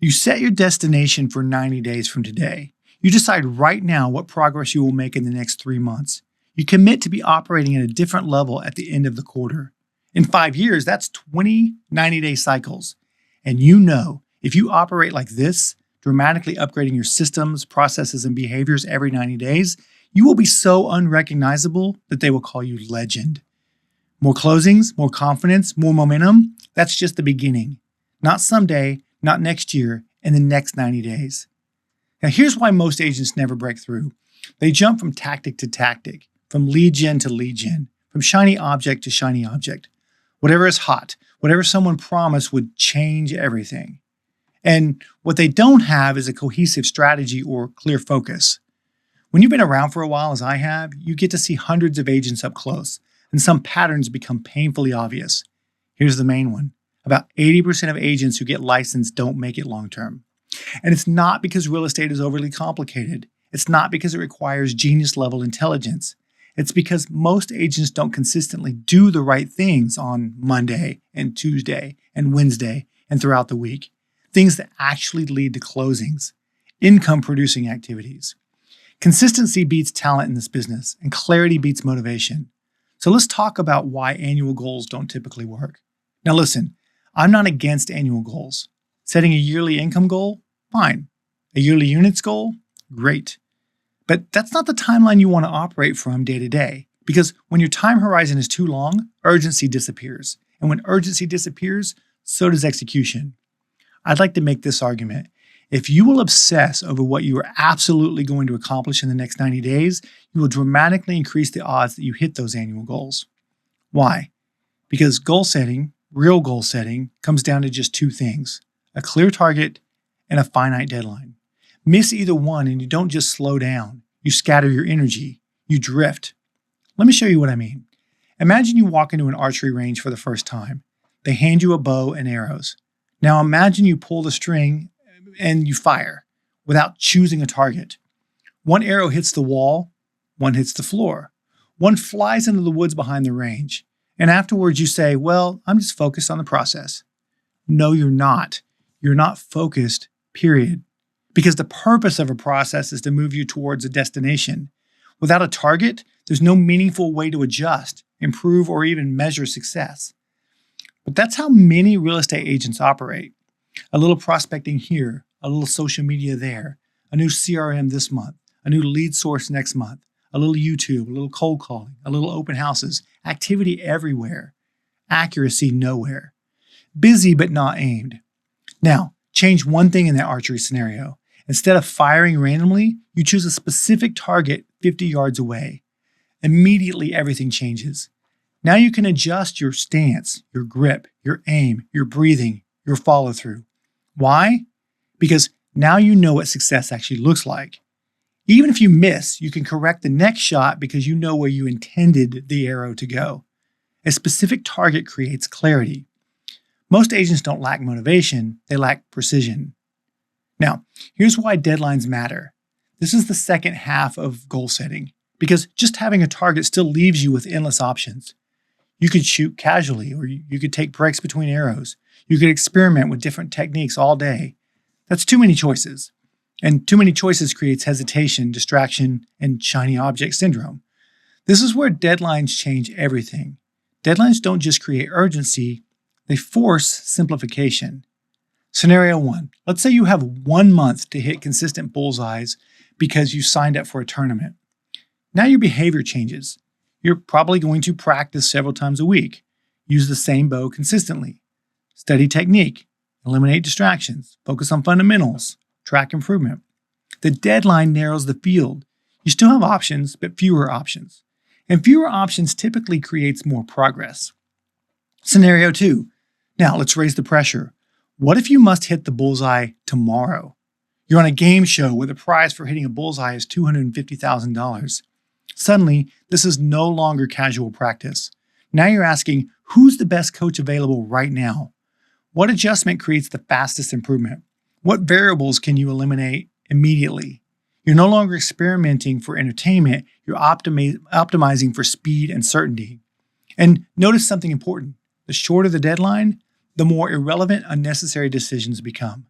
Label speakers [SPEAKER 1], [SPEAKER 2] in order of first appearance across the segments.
[SPEAKER 1] You set your destination for 90 days from today. You decide right now what progress you will make in the next 3 months. You commit to be operating at a different level at the end of the quarter. In 5 years, that's 20 90-day cycles. And you know, if you operate like this, dramatically upgrading your systems, processes, and behaviors every 90 days, you will be so unrecognizable that they will call you legend. More closings, more confidence, more momentum, that's just the beginning. Not someday, not next year, in the next 90 days. Now here's why most agents never break through. They jump from tactic to tactic, from lead gen to lead gen, from shiny object to shiny object. Whatever is hot, whatever someone promised would change everything. And what they don't have is a cohesive strategy or clear focus. When you've been around for a while, as I have, you get to see hundreds of agents up close, and some patterns become painfully obvious. Here's the main one. About 80% of agents who get licensed don't make it long term. And it's not because real estate is overly complicated. It's not because it requires genius-level intelligence. It's because most agents don't consistently do the right things on Monday and Tuesday and Wednesday and throughout the week. Things that actually lead to closings, income-producing activities. Consistency beats talent in this business, and clarity beats motivation. So let's talk about why annual goals don't typically work. Now listen, I'm not against annual goals. Setting a yearly income goal? Fine. A yearly units goal? Great. But that's not the timeline you want to operate from day to day, because when your time horizon is too long, urgency disappears. And when urgency disappears, so does execution. I'd like to make this argument. If you will obsess over what you are absolutely going to accomplish in the next 90 days, you will dramatically increase the odds that you hit those annual goals. Why? Because goal setting, real goal setting, comes down to just two things: a clear target and a finite deadline. Miss either one and you don't just slow down. You scatter your energy. You drift. Let me show you what I mean. Imagine you walk into an archery range for the first time. They hand you a bow and arrows. Now imagine you pull the string and you fire without choosing a target. One arrow hits the wall, one hits the floor. One flies into the woods behind the range. And afterwards you say, well, I'm just focused on the process. No, you're not. You're not focused, period. Because the purpose of a process is to move you towards a destination. Without a target, there's no meaningful way to adjust, improve, or even measure success. But that's how many real estate agents operate. A little prospecting here, a little social media there, a new CRM this month, a new lead source next month, a little YouTube, a little cold calling, a little open houses, activity everywhere, accuracy nowhere. Busy but not aimed. Now, change one thing in that archery scenario. Instead of firing randomly, you choose a specific target 50 yards away. Immediately, everything changes. Now you can adjust your stance, your grip, your aim, your breathing, your follow-through. Why? Because now you know what success actually looks like. Even if you miss, you can correct the next shot because you know where you intended the arrow to go. A specific target creates clarity. Most agents don't lack motivation, they lack precision. Now, here's why deadlines matter. This is the second half of goal setting, because just having a target still leaves you with endless options. You could shoot casually, or you could take breaks between arrows. You could experiment with different techniques all day. That's too many choices. And too many choices creates hesitation, distraction, and shiny object syndrome. This is where deadlines change everything. Deadlines don't just create urgency, they force simplification. Scenario 1. Let's say you have 1 month to hit consistent bullseyes because you signed up for a tournament. Now your behavior changes. You're probably going to practice several times a week. Use the same bow consistently. Study technique. Eliminate distractions. Focus on fundamentals. Track improvement. The deadline narrows the field. You still have options, but fewer options. And fewer options typically creates more progress. Scenario 2. Now let's raise the pressure. What if you must hit the bullseye tomorrow? You're on a game show where the prize for hitting a bullseye is $250,000. Suddenly, this is no longer casual practice. Now you're asking, who's the best coach available right now? What adjustment creates the fastest improvement? What variables can you eliminate immediately? You're no longer experimenting for entertainment, you're optimizing for speed and certainty. And notice something important. The shorter the deadline, the more irrelevant unnecessary decisions become.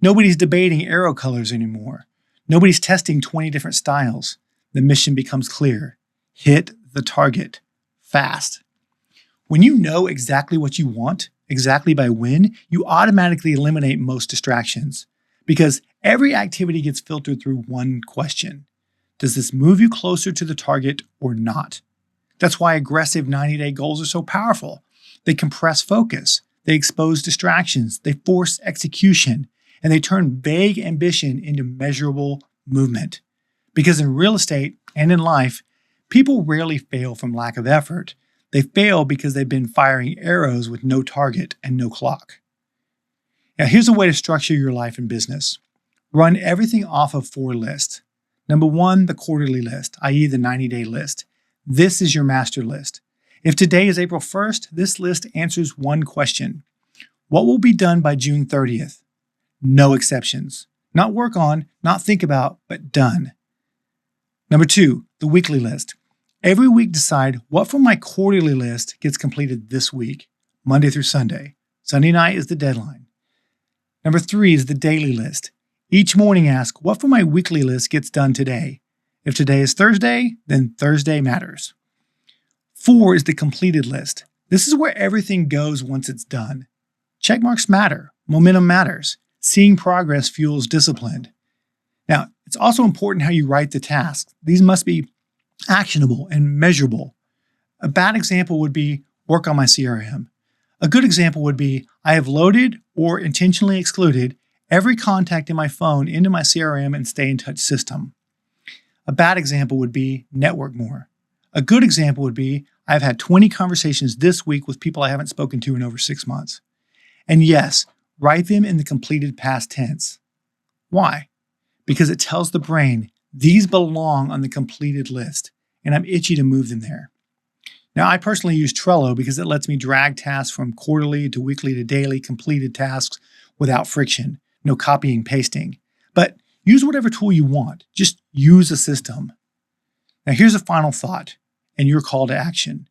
[SPEAKER 1] Nobody's debating arrow colors anymore. Nobody's testing 20 different styles. The mission becomes clear. Hit the target. Fast. When you know exactly what you want, exactly by when, you automatically eliminate most distractions because every activity gets filtered through one question. Does this move you closer to the target or not? That's why aggressive 90-day goals are so powerful. They compress focus, they expose distractions, they force execution, and they turn vague ambition into measurable movement. Because in real estate and in life, people rarely fail from lack of effort. They fail because they've been firing arrows with no target and no clock. Now, here's a way to structure your life and business. Run everything off of 4 lists. Number 1, the quarterly list, i.e. the 90-day list. This is your master list. If today is April 1st, this list answers one question. What will be done by June 30th? No exceptions. Not work on, not think about, but done. Number 2, the weekly list. Every week decide what from my quarterly list gets completed this week, Monday through Sunday. Sunday night is the deadline. Number 3 is the daily list. Each morning ask what from my weekly list gets done today. If today is Thursday, then Thursday matters. 4 is the completed list. This is where everything goes once it's done. Checkmarks matter. Momentum matters. Seeing progress fuels discipline. Now, it's also important how you write the tasks. These must be actionable and measurable. A bad example would be work on my CRM. A good example would be I have loaded or intentionally excluded every contact in my phone into my CRM and stay in touch system. A bad example would be network more. A good example would be I've had 20 conversations this week with people I haven't spoken to in over 6 months. And yes, write them in the completed past tense. Why? Because it tells the brain these belong on the completed list, and I'm itchy to move them there. Now, I personally use Trello because it lets me drag tasks from quarterly to weekly to daily completed tasks without friction, no copying, pasting. But use whatever tool you want. Just use a system. Now, here's a final thought and your call to action.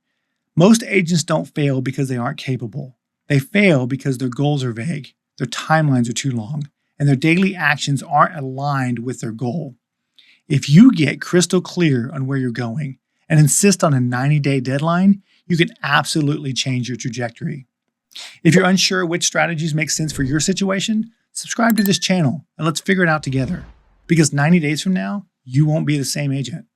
[SPEAKER 1] Most agents don't fail because they aren't capable. They fail because their goals are vague, their timelines are too long, and their daily actions aren't aligned with their goal. If you get crystal clear on where you're going and insist on a 90-day deadline, you can absolutely change your trajectory. If you're unsure which strategies make sense for your situation, subscribe to this channel and let's figure it out together. Because 90 days from now, you won't be the same agent.